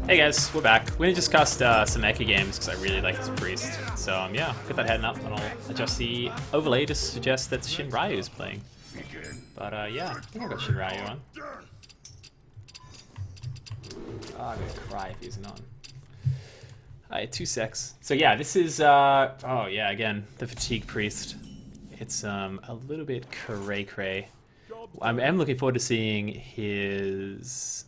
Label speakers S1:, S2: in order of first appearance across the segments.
S1: Hey guys, we're back. We're gonna discuss some Ecky games because I really like this priest. So yeah, get that heading up and I'll adjust the overlay to suggest that Shinryu is playing. But yeah, I think I've got Shinryu on. Oh, I'm gonna cry if he's not. Alright, 2 secs. So yeah, this is oh yeah, again, the fatigue priest. It's a little bit cray-cray. I am looking forward to seeing his...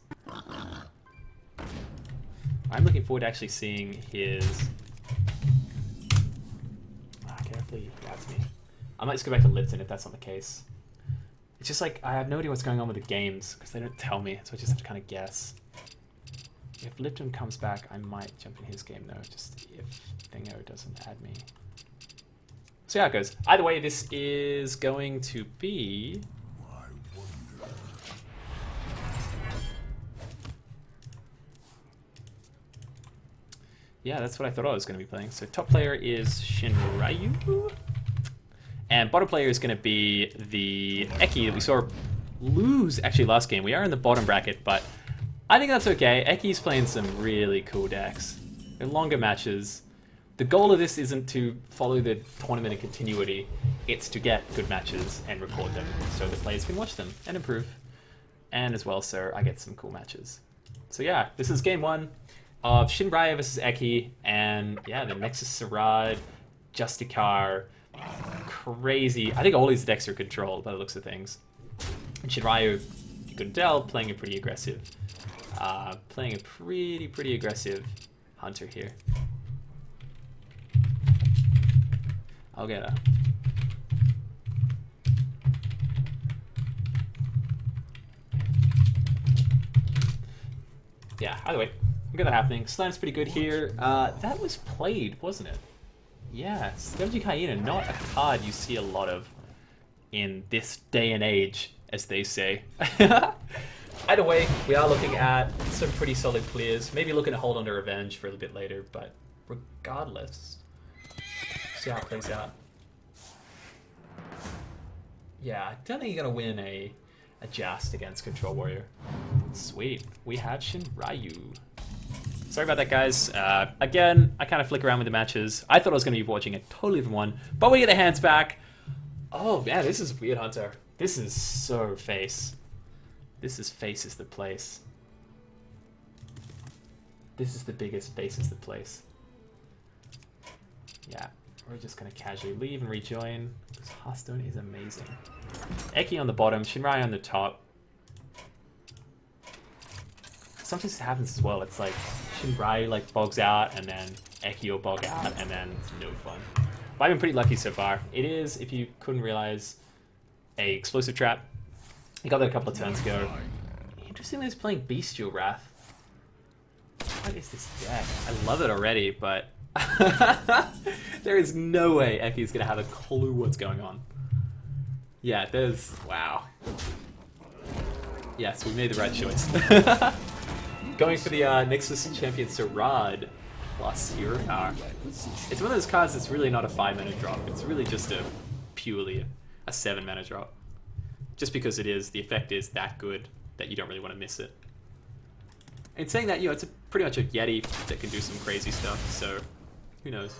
S1: I'm looking forward to actually seeing his... carefully, that's me. I might just go back to Lipton if that's not the case. It's just like, I have no idea what's going on with the games, because they don't tell me, so I just have to kind of guess. If Lipton comes back, I might jump in his game though, just if Thingo doesn't add me. So yeah, it goes. Either way, this is going to be... Yeah, that's what I thought I was going to be playing. So top player is Shinryu. And bottom player is going to be the Ecky that we saw lose actually last game. We are in the bottom bracket, but I think that's okay. Ecky's playing some really cool decks. They're longer matches. The goal of this isn't to follow the tournament in continuity. It's to get good matches and record them so the players can watch them and improve. And as well, so I get some cool matches. So yeah, this is game 1 of Shinryu versus Ecky, and yeah, the Nexus Sarad, Justicar, crazy. I think all these decks are controlled by the looks of things. And Shinryu, you could tell, playing a pretty aggressive, pretty aggressive hunter here. I'll get a... Yeah, either way. Look at that happening. Slam's pretty good here. That was played, wasn't it? Yeah, Scavenging Hyena, not a card you see a lot of in this day and age, as they say. Either way, we are looking at some pretty solid clears. Maybe looking to hold on to Revenge for a little bit later, but regardless, see how it plays out. Yeah, I don't think you're going to win a Just against Control Warrior. Sweet. We have Shinryu. Sorry about that, guys. Again, I kind of flick around with the matches. I thought I was going to be watching a totally different one, but we get the hands back. Oh, man, this is weird, Hunter. This is so face. This is face is the place. This is the biggest face is the place. Yeah, we're just going to casually leave and rejoin, because Hearthstone is amazing. Ecky on the bottom, Shinryu on the top. Sometimes it happens as well. It's like Shinryu like bogs out, and then Ecky will bog out, and then it's no fun. But I've been pretty lucky so far. It is, if you couldn't realize, a explosive trap. He got that a couple of turns ago. Interestingly, he's playing Bestial Wrath. What is this deck? I love it already, but there is no way Ecky's gonna have a clue what's going on. Yeah, there's... wow. Yes, we made the right choice. Going for the Nexus Champion Sarad plus Hero Power. It's one of those cards that's really not a 5-mana drop. It's really just purely a 7-mana drop. Just because it is, the effect is that good that you don't really want to miss it. And saying that, you know, it's pretty much a Yeti that can do some crazy stuff, so who knows.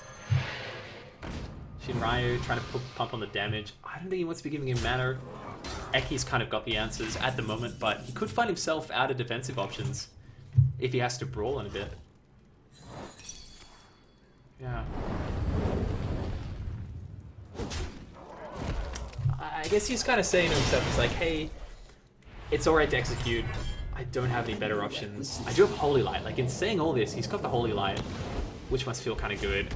S1: Shinryu trying to pump on the damage. I don't think he wants to be giving him mana. Ecky's kind of got the answers at the moment, but he could find himself out of defensive options if he has to brawl in a bit. Yeah. I guess he's kind of saying to himself, he's like, hey, it's alright to execute. I don't have any better options. I do have Holy Light. Like, in saying all this, he's got the Holy Light, which must feel kind of good.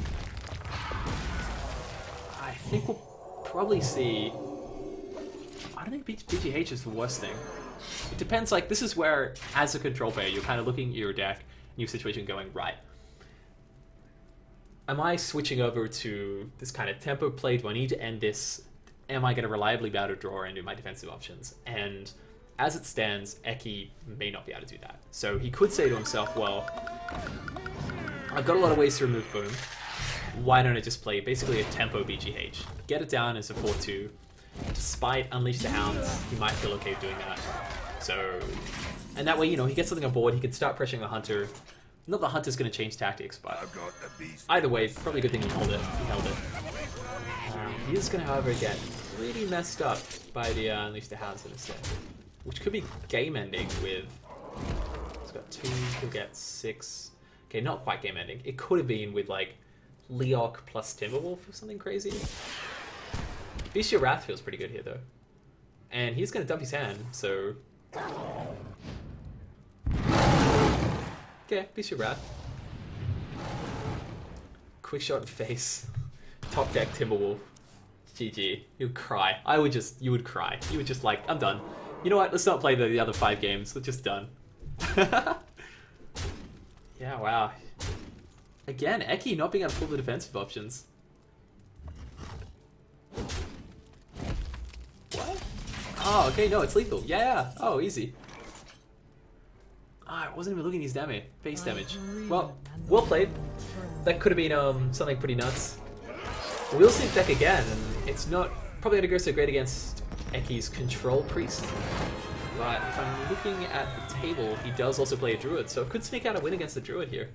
S1: I think we'll probably see... I don't think BGH is the worst thing. It depends, like, this is where, as a control player, you're kind of looking at your deck and your situation going, right, am I switching over to this kind of tempo play? Do I need to end this? Am I going to reliably be able to draw into my defensive options? And as it stands, Ecky may not be able to do that. So he could say to himself, well, I've got a lot of ways to remove Boom. Why don't I just play basically a tempo BGH? Get it down as a 4-2. Despite Unleash the Hounds, he might feel okay doing that. So, and that way, you know, he gets something on board, he can start pressuring the Hunter, Not the Hunter's going to change tactics, but either way, probably a good thing he held it. He is going to, however, get pretty messed up by the Unleash the Hounds instead, which could be game ending with. He's got 2, he'll get 6. Okay, not quite game ending. It could have been with like Leok plus Timberwolf or something crazy. Bestial Wrath feels pretty good here though, and he's going to dump his hand, so. Okay, Bestial Wrath. Quick shot in face. Top deck Timberwolf. GG. You'd cry. You would cry. You would just like, I'm done. You know what? Let's not play the other 5 games. We're just done. Yeah, wow. Again, Ecky not being able to pull the defensive options. What? Oh, okay, no, it's lethal. Yeah. Oh, easy. I wasn't even looking at his damage. Base damage. Well played. That could have been something pretty nuts. We'll see deck again, and it's not probably going to go so great against Ecky's Control Priest. But if I'm looking at the table, he does also play a Druid, so it could sneak out a win against the Druid here.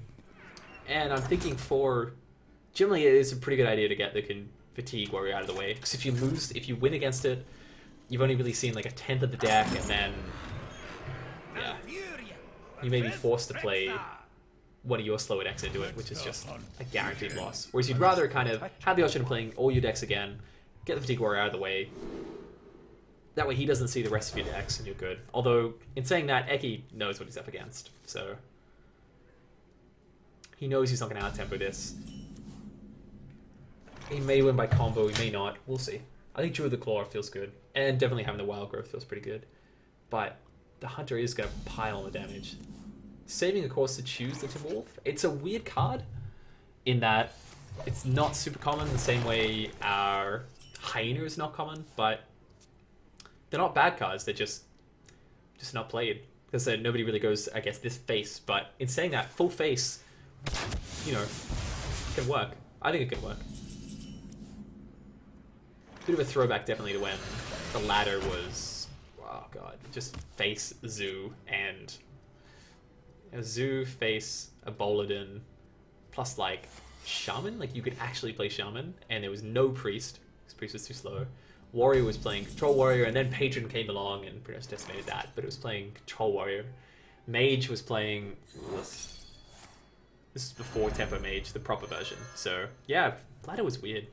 S1: And I'm thinking generally it is a pretty good idea to get the Fatigue Warrior out of the way, because if you win against it, you've only really seen like a 10th of the deck, and then, yeah, you may be forced to play one of your slower decks into it, which is just a guaranteed loss. Whereas you'd rather kind of have the option of playing all your decks again, get the Fatigue Warrior out of the way. That way he doesn't see the rest of your decks and you're good. Although, in saying that, Ecky knows what he's up against, so he knows he's not going to out-tempo this. He may win by combo, he may not. We'll see. I think Druid the Claw feels good, and definitely having the Wild Growth feels pretty good. But the Hunter is going to pile on the damage. Saving, of course, to choose the Timberwolf. It's a weird card in that it's not super common the same way our Hyena is not common, but they're not bad cards, they're just not played. Because nobody really goes, I guess, this face, but in saying that, full face, you know, can work. I think it can work. Bit of a throwback definitely to when the ladder was, oh god, just face Zoo and a Zoo, face a Boladin, plus like Shaman, like you could actually play Shaman, and there was no Priest, because Priest was too slow. Warrior was playing Control Warrior, and then Patron came along and pretty much decimated that, but it was playing Control Warrior. Mage was playing, this is before Tempo Mage, the proper version, so yeah, ladder was weird.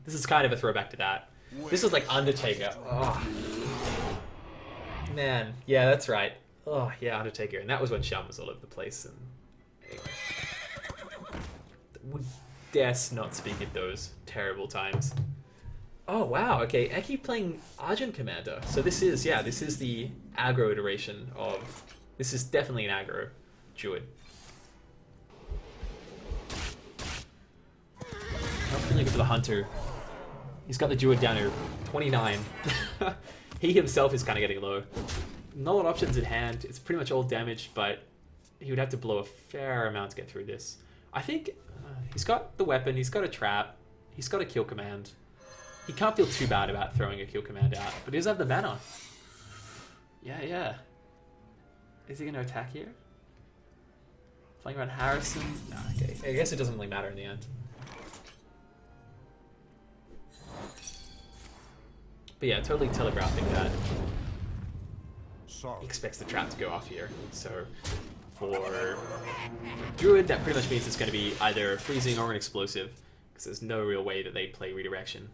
S1: This is kind of a throwback to that. This was like Undertaker. Oh. Man, yeah, that's right. Oh, yeah, Undertaker. And that was when Shaman was all over the place. And anyway. We dare not speak at those terrible times. Oh, wow. Okay, Ecky playing Argent Commander. So this is the aggro iteration of... This is definitely an aggro Druid. Not feeling good for the Hunter. He's got the Druid down here, 29. He himself is kind of getting low. Not a lot of options in hand. It's pretty much all damage, but he would have to blow a fair amount to get through this. I think he's got the weapon, he's got a trap, he's got a kill command. He can't feel too bad about throwing a kill command out, but he does have the mana. Yeah. Is he going to attack here? Playing around Harrison? Nah, okay. I guess it doesn't really matter in the end. But yeah, totally telegraphing that he expects the trap to go off here. So for Druid, that pretty much means it's going to be either freezing or an explosive, because there's no real way that they play redirection.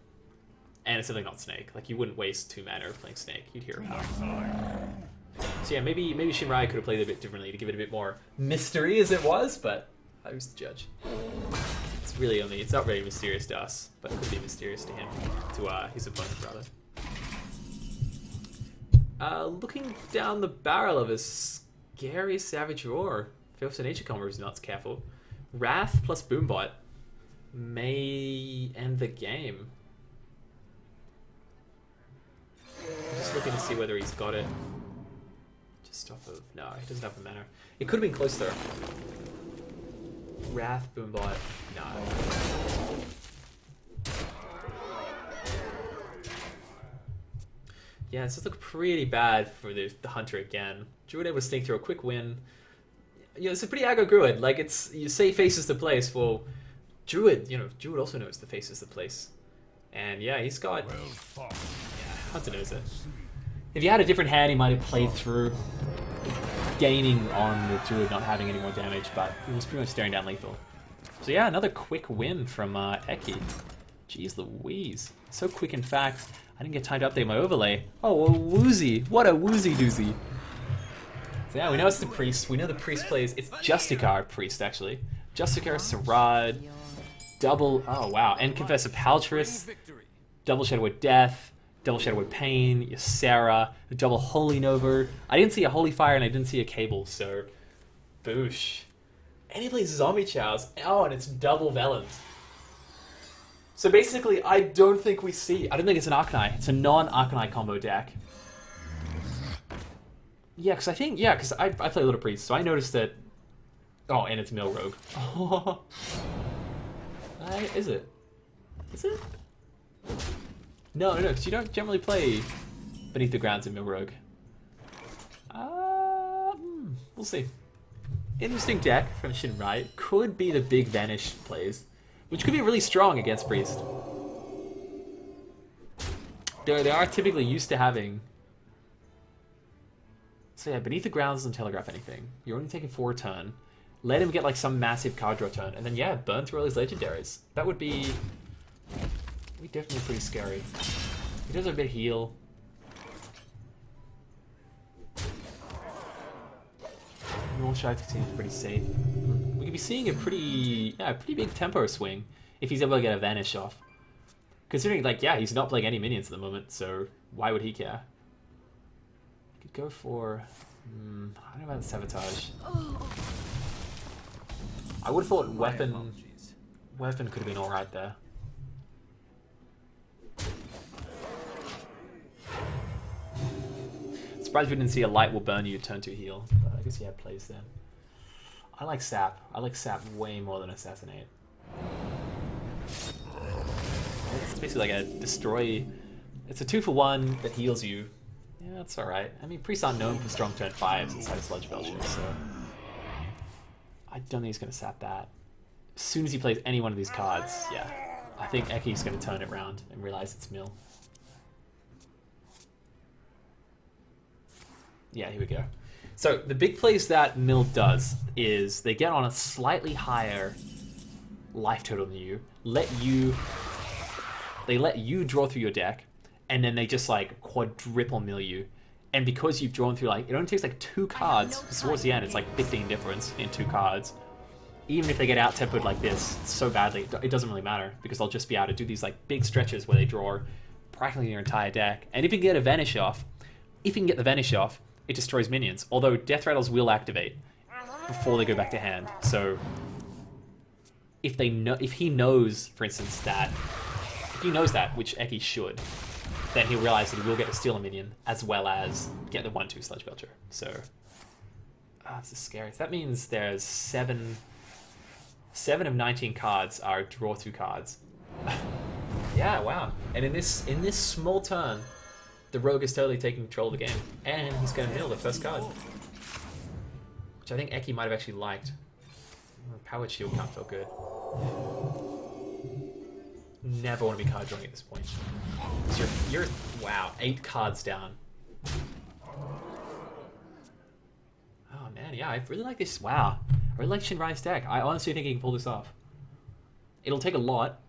S1: And it's definitely not Snake. Like, you wouldn't waste 2 mana playing Snake. You'd hear about it. So yeah, maybe Shinryu could have played it a bit differently to give it a bit more mystery as it was, but I was the judge. It's not very mysterious to us, but it could be mysterious to him, to his opponent rather. Looking down the barrel of a scary Savage Roar. If the Nature combo is not careful. Wrath plus Boombot may end the game. I'm just looking to see whether he's got it. Just off of... No, he doesn't have the mana. It could have been close though. Wrath, Boombot. No. Yeah, this does look pretty bad for the Hunter again. Druid able to sneak through a quick win. it's a pretty aggro Druid. Like, it's, you say faces the place, well, Druid, Druid also knows the faces the place. And yeah, he's got, yeah, Hunter knows it. If he had a different hand, he might have played through gaining on the Druid not having any more damage, but he was pretty much staring down lethal. So yeah, another quick win from Ecky. Jeez Louise. So quick, in fact, I didn't get time to update my overlay. Oh, a woozy. What a woozy doozy. So yeah, we know it's the priest. We know the priest plays, it's Justicar priest, actually. Justicar, Sarad, double, oh wow, and Confessor Paltris, double Shadowwood Death, double Shadowwood Pain, Ysera, double Holy Nova. I didn't see a Holy Fire and I didn't see a Cable, so boosh. And he plays Zombie Chows. Oh, and it's double Velens. So basically, I don't think it's an Arcanine. It's a non-Arcanine combo deck. Yeah, because I play a little priest, so I noticed that. Oh, and it's Mill Rogue. Is it? Is it? No, because you don't generally play Beneath the Grounds in Mill Rogue. We'll see. Interesting deck from Shinryu. Could be the big Vanish plays, which could be really strong against Priest. They are typically used to having. So yeah, Beneath the Grounds doesn't telegraph anything. You're only taking 4 a turn. Let him get like some massive card draw turn, and then yeah, burn through all his legendaries. That would be definitely pretty scary. He does a bit of heal. North Shifter seems pretty safe. We could be seeing a pretty big tempo swing if he's able to get a Vanish off. Considering, like, yeah, he's not playing any minions at the moment, so why would he care? Could go for, I don't know about the Sabotage. I would have thought Weapon could have been alright there. Surprised we didn't see a Light will burn you, turn to heal. But I guess he had plays then. I like Sap. I like Sap way more than Assassinate. It's basically like a destroy. It's a 2-for-1 that heals you. Yeah, that's alright. I mean, priests aren't known for strong turn 5s inside of Sludge Belcher, so I don't think he's going to sap that. As soon as he plays any one of these cards, yeah, I think Ecky's going to turn it around and realize it's Mill. Yeah, here we go. So the big plays that Mill does is they get on a slightly higher life total than you, they let you draw through your deck, and then they just like quadruple mill you. And because you've drawn through, like, it only takes like 2 cards, because towards the end it's like 15 difference in 2 cards. Even if they get out-tempoed like this so badly, it doesn't really matter, because they'll just be able to do these like big stretches where they draw practically your entire deck. And if you can get a Vanish off, it destroys minions. Although Death Rattles will activate before they go back to hand. So if he knows, for instance, which Ecky should, then he'll realize that he will get to steal a minion as well as get the 1/2 Sludge Belcher. So this is scary. So that means there's 7 of 19 cards are draw through cards. Yeah, wow. And in this small turn, the Rogue is totally taking control of the game, and he's going to mill the first card, which I think Ecky might have actually liked. Powered Shield can't feel good. Never want to be card drawing at this point. You're wow, 8 cards down. Oh man, yeah, I really like this. Wow, I really like Shinryu's deck. I honestly think he can pull this off. It'll take a lot,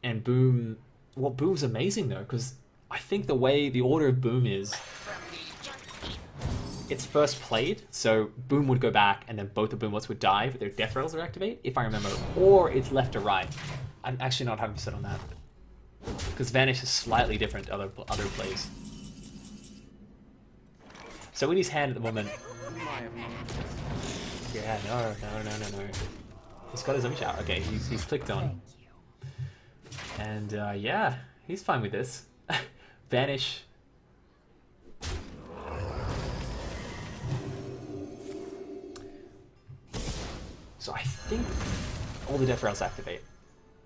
S1: and Boom. Well, Boom's amazing though, because I think the way the order of Boom is, it's first played, so Boom would go back, and then both of Boombots would die, but their Death Rattles would activate, if I remember, or it's left to right. I'm actually not 100% on that, because Vanish is slightly different to other plays. So in his hand at the moment, yeah, no. He's got his own shout. Okay, he's clicked on, and yeah, he's fine with this. Vanish. So I think all the Death Rails activate.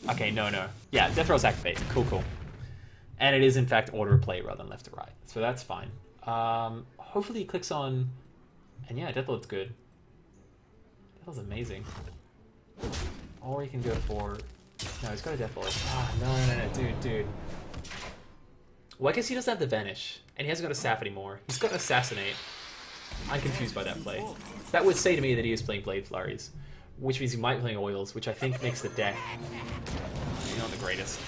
S1: Okay, no. Yeah, Death Rails activate. Cool. And it is in fact order of play rather than left to right. So that's fine. Hopefully he clicks on, and yeah, Deathlord's good. That was amazing. Or he can go for... No, he's got a Death Lord. Ah, no, dude. Well, I guess he doesn't have the Vanish, and he hasn't got a Sap anymore. He's got Assassinate. I'm confused by that play. That would say to me that he is playing Blade Flurries, which means he might be playing Oils, which I think makes the deck not the greatest.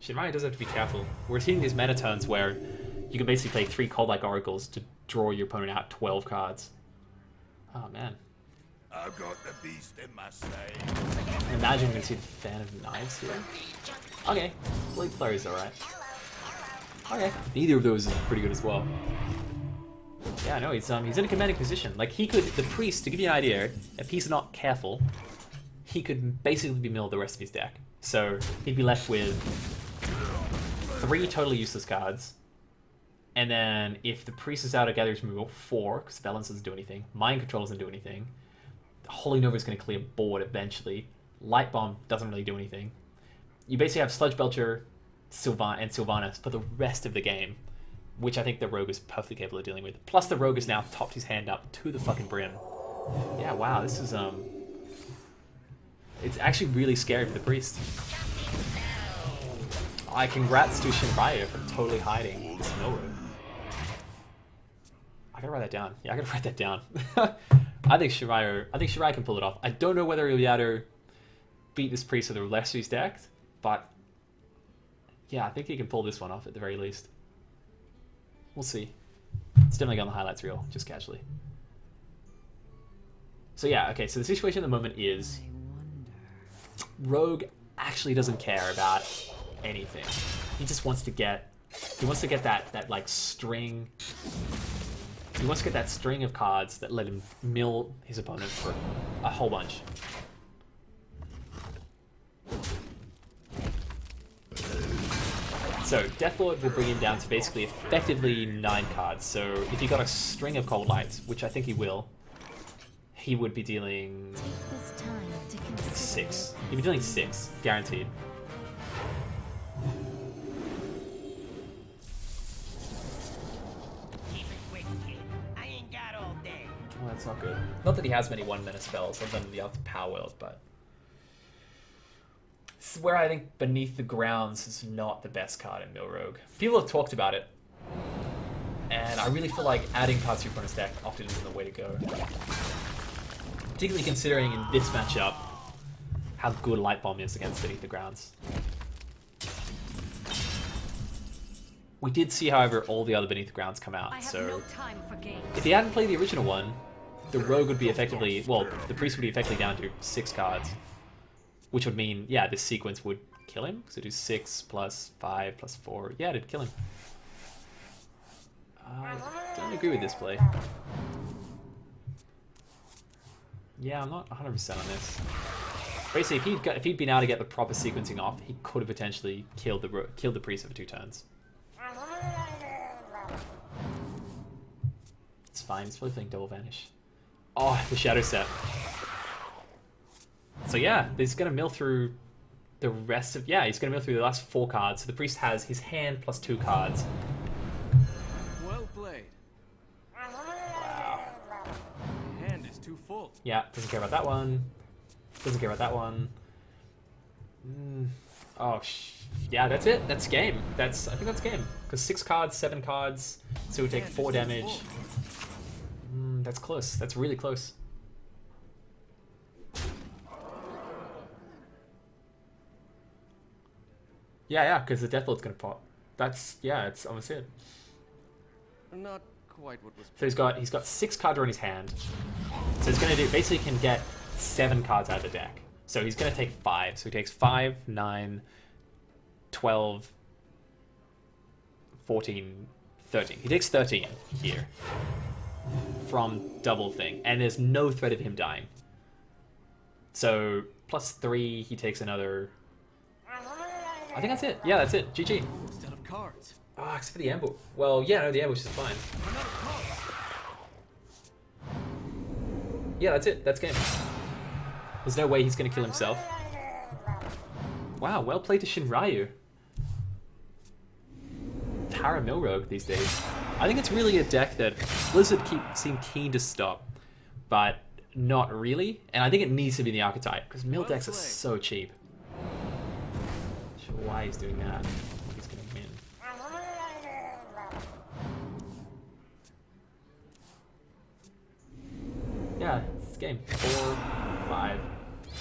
S1: Shinryu does have to be careful. We're seeing these meta turns where you can basically play 3 Cold-like Oracles to draw your opponent out 12 cards. Oh, man.
S2: I've got the beast in my sleigh.
S1: Imagine we can see the Fan of Knives here. Okay, Blade Flurry's alright. Okay, neither of those is pretty good as well. Yeah, no, he's in a commanding position. Like, he could, the Priest, to give you an idea, if he's not careful, he could basically be milled the rest of his deck. So, he'd be left with 3 totally useless cards. And then, if the Priest is out of Gatherer's removal, 4, because Balance doesn't do anything. Mind Control doesn't do anything. Holy Nova is going to clear board eventually. Light Bomb doesn't really do anything. You basically have Sludge Belcher, and Sylvanas for the rest of the game, which I think the Rogue is perfectly capable of dealing with. Plus the Rogue has now topped his hand up to the fucking brim. Yeah, wow, this is, it's actually really scary for the Priest. Congrats to Shinryu for totally hiding this Mill Road. I gotta write that down. Yeah, I gotta write that down. I think Shinryu can pull it off. I don't know whether he'll be able to beat this Priest with the rest of his deck, but yeah, I think he can pull this one off at the very least. We'll see. It's definitely on the highlights reel, just casually. So yeah, okay, so the situation at the moment is Rogue actually doesn't care about anything. He just wants to get that like string. He wants to get that string of cards that let him mill his opponent for a whole bunch. So, Deathlord will bring him down to basically effectively 9 cards. So, if he got a string of Cold Lights, which I think he will, he would be dealing 6. He'd be dealing 6, guaranteed. Well, that's not good. Not that he has many 1-mana spells other than the other Power World, but this is where I think Beneath the Grounds is not the best card in Mill Rogue. People have talked about it, and I really feel like adding cards to your opponent's deck often isn't the way to go. Particularly considering in this matchup how good Light Bomb is against Beneath the Grounds. We did see, however, all the other Beneath the Grounds come out, so if he hadn't played the original one, the Rogue would be effectively, well, the Priest would be effectively down to 6 cards. Which would mean, yeah, this sequence would kill him. So do 6 plus 5 plus 4. Yeah, it'd kill him. I don't agree with this play. Yeah, I'm not 100% on this. Basically, if he'd been able to get the proper sequencing off, he could have potentially killed the Priest over 2 turns. It's fine. He's probably playing Double Vanish. Oh, the Shadow Step. So yeah, he's going to mill through the rest of... Yeah, he's going to mill through the last 4 cards. So the Priest has his hand plus 2 cards.
S2: Well played.
S1: Wow.
S2: My hand is too full.
S1: Yeah, doesn't care about that one. Doesn't care about that one. Oh, yeah, that's it. That's game. I think that's game. Because 6 cards, 7 cards, so we take 4 damage. That's close. That's really close. Yeah, because the Deathlord's gonna pop. It's almost it.
S2: Not quite what was.
S1: So he's got 6 cards on his hand. So he's gonna do basically can get 7 cards out of the deck. So he's gonna take 5. So he takes 5, 9, 12, 14, 13. He takes 13 here from double thing, and there's no threat of him dying. So plus 3, he takes another. I think that's it. Yeah, that's it. GG.
S2: Instead of cards.
S1: Ah, except for the ambush. Well, yeah, no, the ambush is fine. Yeah, that's it. That's game. There's no way he's going to kill himself. Wow, well played to Shinryu. Para Mill Rogue these days. I think it's really a deck that Blizzard seem keen to stop, but not really. And I think it needs to be the archetype, because mill decks are so cheap. Not sure why he's doing that. He's going to win. Yeah, it's game. 4, 5.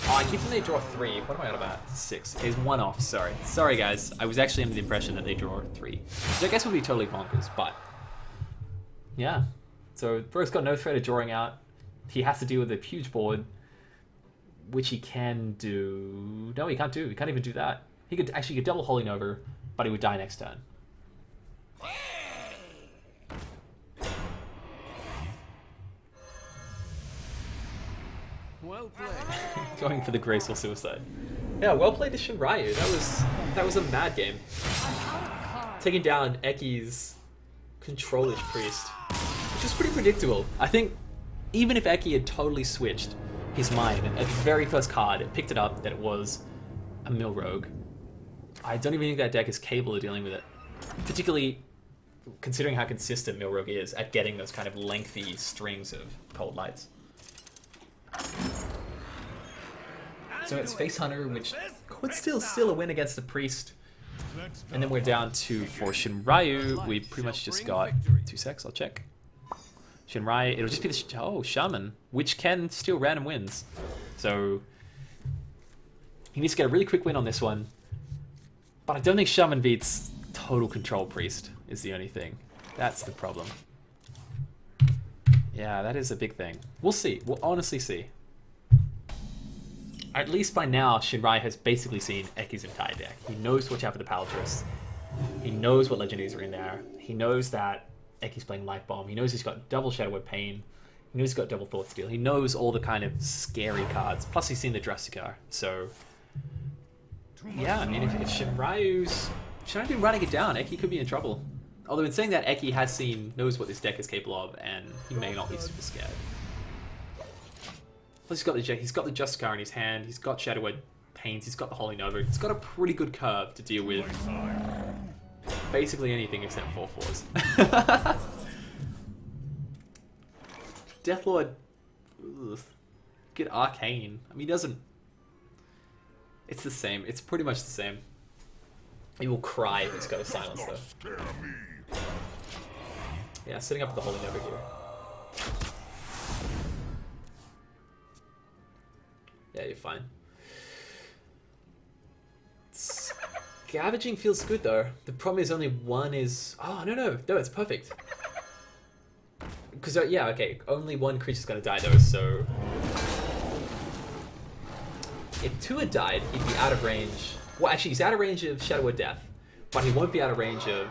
S1: Oh, I keep thinking they draw 3. What am I on about? 6. He's 1 off, sorry. Sorry, guys. I was actually under the impression that they draw 3. Which I guess would be totally bonkers, but... yeah. So, Bro's got no threat of drawing out. He has to deal with a huge board, which he can do... no, he can't do. He can't even do that. He could actually get double Holy Nova, but he would die next turn.
S3: Well played.
S1: Going for the graceful suicide. Yeah, well played to Shinryu. That was a mad game. Taking down Ecky's controllish priest, which is pretty predictable. I think even if Ecky had totally switched his mind at the very first card, it picked it up that it was a mill rogue, I don't even think that deck is capable of dealing with it. Particularly considering how consistent mill rogue is at getting those kind of lengthy strings of cold lights. So it's Face Hunter, which could still a win against the priest. And then we're down to, for Shinryu, we pretty much just got 2 secs, I'll check. Shinryu, it'll just be the Shaman, which can steal random wins. So he needs to get a really quick win on this one. But I don't think Shaman beats Total Control Priest, is the only thing. That's the problem. Yeah, that is a big thing. We'll see. We'll honestly see. At least by now, Shinryu has basically seen Ecky's entire deck. He knows to watch out for the Palatrus. He knows what legendaries are in there. He knows that Ecky's playing Light Bomb. He knows he's got double Shadow Web Pain. He knows he's got double Thought Steal. He knows all the kind of scary cards. Plus he's seen the Drastica. So, yeah, I mean, if Shinryu's been running it down, Ecky could be in trouble. Although in saying that, Ecky knows what this deck is capable of, and he may not be super scared. Plus he's got the Justicar in his hand, he's got Shadow Web Pains, he's got the Holy Nova. He's got a pretty good curve to deal with basically anything except 4/4s. Deathlord, get Arcane. I mean, he doesn't... it's the same. It's pretty much the same. He will cry if he's got a silence though. Yeah, setting up the Holy Nova here. Yeah, you're fine. Scavenging feels good though. The problem is only one is... oh, no, it's perfect. Because, yeah, okay, only one creature's gonna die though, so... if 2 had died, he'd be out of range. Well, actually, he's out of range of Shadow of Death, but he won't be out of range of...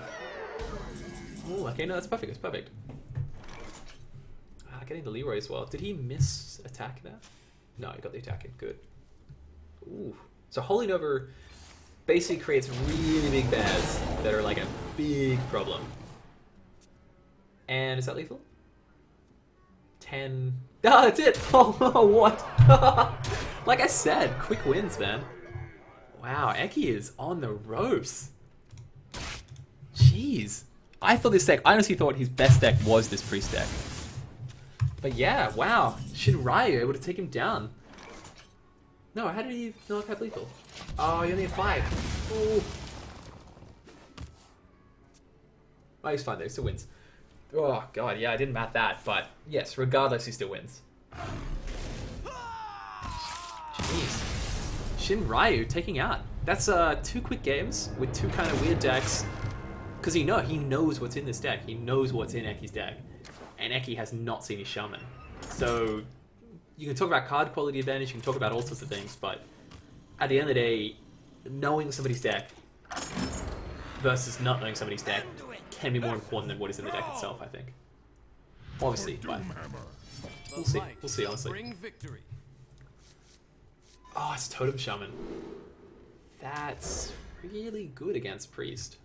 S1: oh, okay, no, that's perfect, it's perfect. Getting the Leroy as well. Did he miss attack that? No, he got the attack in. Good. Ooh. So Holy Nova basically creates really big bads that are like a big problem. And is that lethal? 10. Ah, that's it! Oh, what? Like I said, quick wins, man. Wow, Ecky is on the ropes. Jeez. I honestly thought his best deck was this priest deck. But yeah, wow. Shinryu able to take him down. No, how did he not have lethal? Oh, he only had 5. Ooh. Oh, he's fine though, he still wins. Oh god, yeah, I didn't math that, but yes, regardless, he still wins. Jeez. Shinryu taking out. That's 2 quick games with 2 kind of weird decks. Because he knows what's in this deck. He knows what's in Ecky's deck. And Ecky has not seen his Shaman. So you can talk about card quality advantage, you can talk about all sorts of things, but at the end of the day, knowing somebody's deck versus not knowing somebody's deck can be more important than what is in the deck itself, I think. Obviously, but we'll see. We'll see, honestly. Oh, it's Totem Shaman. That's really good against Priest.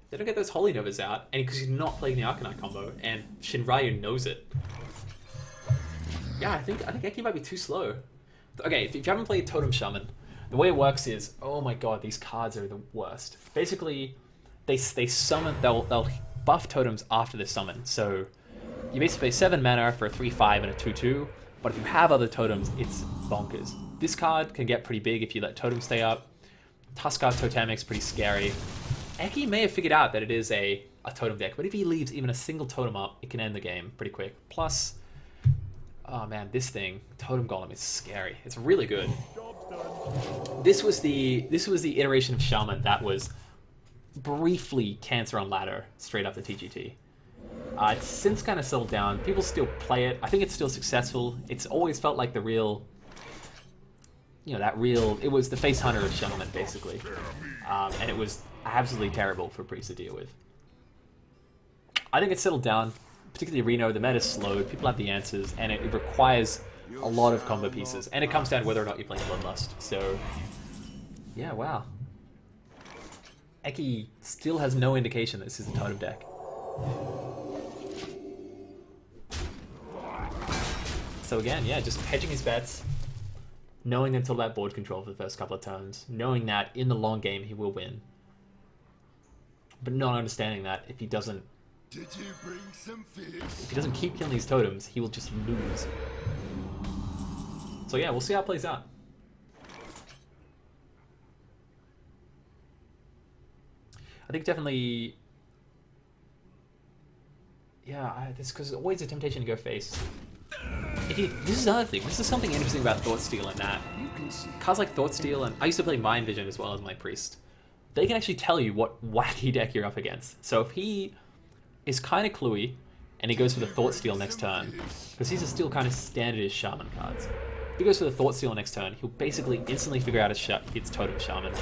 S1: They don't get those Holy Novas out, and because he's not playing the Arcanite combo, and Shinryu knows it. Yeah, I think Ecky might be too slow. Okay, if you haven't played Totem Shaman, the way it works is, oh my god, these cards are the worst. Basically, they summon, they'll buff totems after the summon. So you basically pay 7 mana for a 3/5 and a 2/2. But if you have other totems, it's bonkers. This card can get pretty big if you let totems stay up. Tuskar Totemic's pretty scary. Ecky may have figured out that it is a totem deck, but if he leaves even a single totem up, it can end the game pretty quick. Plus, oh man, this thing, Totem Golem, is scary. It's really good. This was the iteration of Shaman that was briefly Cancer on ladder straight up the TGT. It's since kind of settled down. People still play it. I think it's still successful. It's always felt like the real, it was the face hunter of Shaman, basically. And it was absolutely terrible for Priest to deal with. I think it's settled down, particularly Reno. The meta's slowed, people have the answers, and it requires a lot of combo pieces. And it comes down to whether or not you're playing Bloodlust. So, yeah, wow. Ecky still has no indication that this is a totem deck. So again, yeah, just hedging his bets, knowing until that board control for the first couple of turns, knowing that in the long game he will win, but not understanding that if he doesn't keep killing these totems, he will just lose. So yeah, we'll see how it plays out. I think definitely, yeah, this because always a temptation to go face. This is another thing. This is something interesting about Thoughtsteal and that. Cards like Thoughtsteal, and I used to play Mind Vision as well as my Priest. They can actually tell you what wacky deck you're up against. So if he is kind of cluey, and he goes for the Thoughtsteal next turn, because these are still kind of standard-ish Shaman cards. If he goes for the Thoughtsteal next turn, he'll basically instantly figure out its Totem Shaman.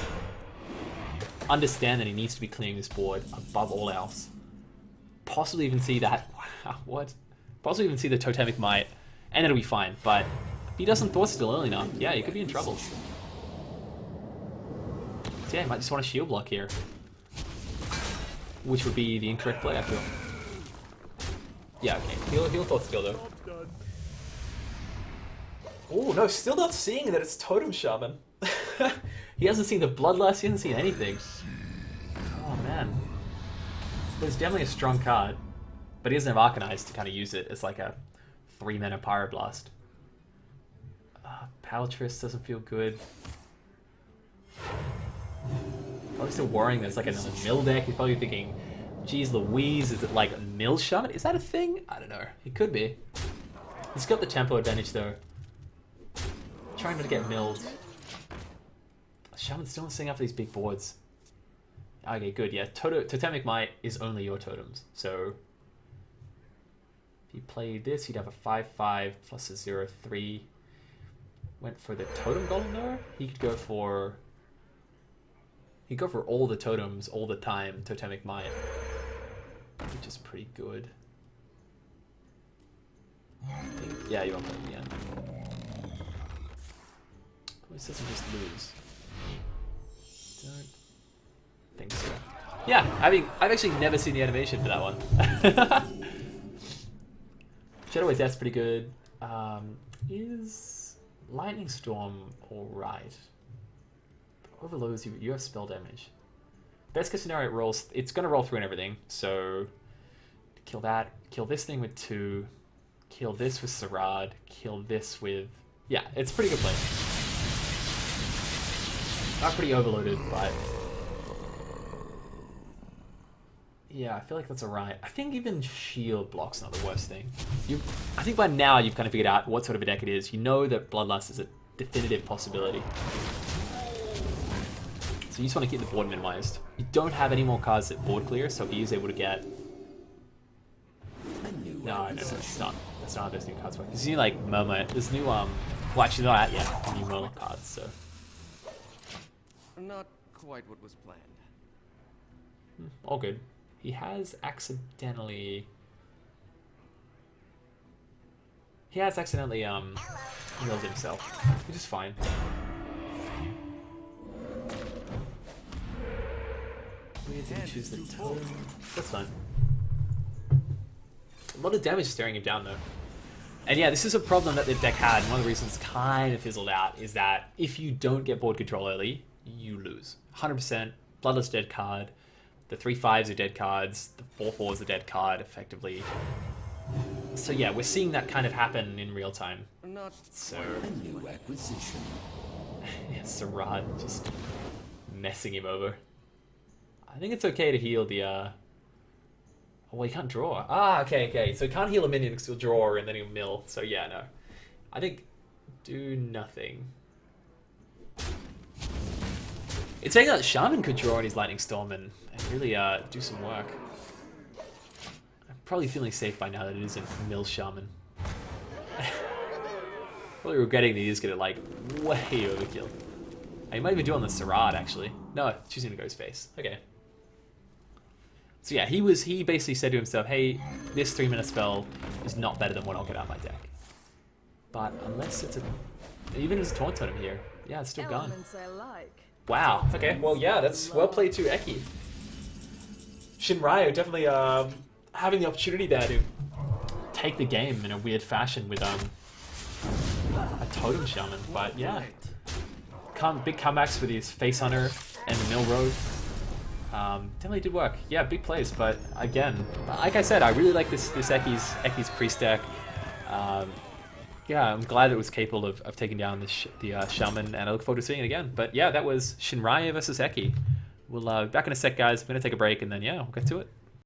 S1: Understand that he needs to be clearing this board above all else. Possibly even see that. Wow, what? Possibly even see the Totemic Might, and it'll be fine. But if he doesn't Thoughtsteal early enough, yeah, he could be in trouble. So yeah, he might just want a shield block here, which would be the incorrect play, I feel. Yeah, okay. He'll Thoughtsteal though. Oh no, still not seeing that it's Totem Shaman. He hasn't seen the Bloodlust, he hasn't seen anything. Oh man. There's definitely a strong card, but he doesn't have Arcanized to kind of use it as like a 3-mana Pyroblast. Paltris doesn't feel good. Probably still worrying there's like another mill deck. He's probably thinking, geez Louise, is it like a mill Shaman? Is that a thing? I don't know. It could be. He's got the tempo advantage though. Trying not to get milled. Shaman's still sitting up for these big boards. Okay, good, yeah. Totemic Might is only your totems. So if he played this, he'd have a 5/5 plus a 0/3. Went for the Totem Golem though. He could go for all the totems all the time, Totemic Might. Which is pretty good. Yeah, you want to play at the end. This doesn't just lose. Don't think so. Yeah, I've actually never seen the animation for that one. Shadowway's that's pretty good. Is Lightning Storm alright? Overloads you. You have spell damage. Best case scenario, it rolls. It's gonna roll through and everything. So kill that. Kill this thing with 2. Kill this with Sarad. Kill this with. Yeah, it's a pretty good play. Not pretty overloaded, but yeah, I feel like that's alright. I think even shield block's not the worst thing. I think by now you've kind of figured out what sort of a deck it is. You know that Bloodlust is a definitive possibility. So you just want to keep the board minimized. You don't have any more cards that board clear, so he is able to get. No, it's not. That's not how those new cards work. There's new like Murmur. There's new well actually not out yet. New Murmur cards. So.
S3: Not quite what was planned.
S1: All good. He has accidentally milled himself, which is fine. We didn't choose the totem. That's fine. A lot of damage staring him down though. And yeah, this is a problem that the deck had. One of the reasons it's kind of fizzled out is that if you don't get board control early, you lose. 100%. Bloodlust dead card. The 3/5s are dead cards. The 4/4s are dead card, effectively. So yeah, we're seeing that kind of happen in real time.
S2: Not
S1: So
S2: a new acquisition.
S1: yeah, Sarad just messing him over. I think it's okay to heal the oh, well, he can't draw. Ah, okay. So he can't heal a minion because he'll draw and then he'll mill. So yeah, no. I think do nothing. It's saying that Shaman could draw on his Lightning Storm and really do some work. I'm probably feeling safe by now that it isn't Mill Shaman. Probably regretting that he is gonna like way overkill. He might even do it on the Sarad actually. No, choosing to go his face. Okay. So yeah, he basically said to himself, hey, this 3-minute spell is not better than what I'll get out of my deck. But unless it's even as a Taunt Totem here, yeah, it's still gone. Wow. Okay. Well, yeah, that's well played to Ecky. Shinryu definitely having the opportunity there to take the game in a weird fashion with a Totem Shaman. But yeah, big comebacks with his Face Hunter and the Mill Road. Definitely did work. Yeah, big plays. But again, like I said, I really like this Ecky's Priest deck. Yeah, I'm glad it was capable of taking down the Shaman, and I look forward to seeing it again. But yeah, that was Shinryu versus Ecky. We'll be back in a sec, guys. I'm going to take a break, and then yeah, we'll get to it.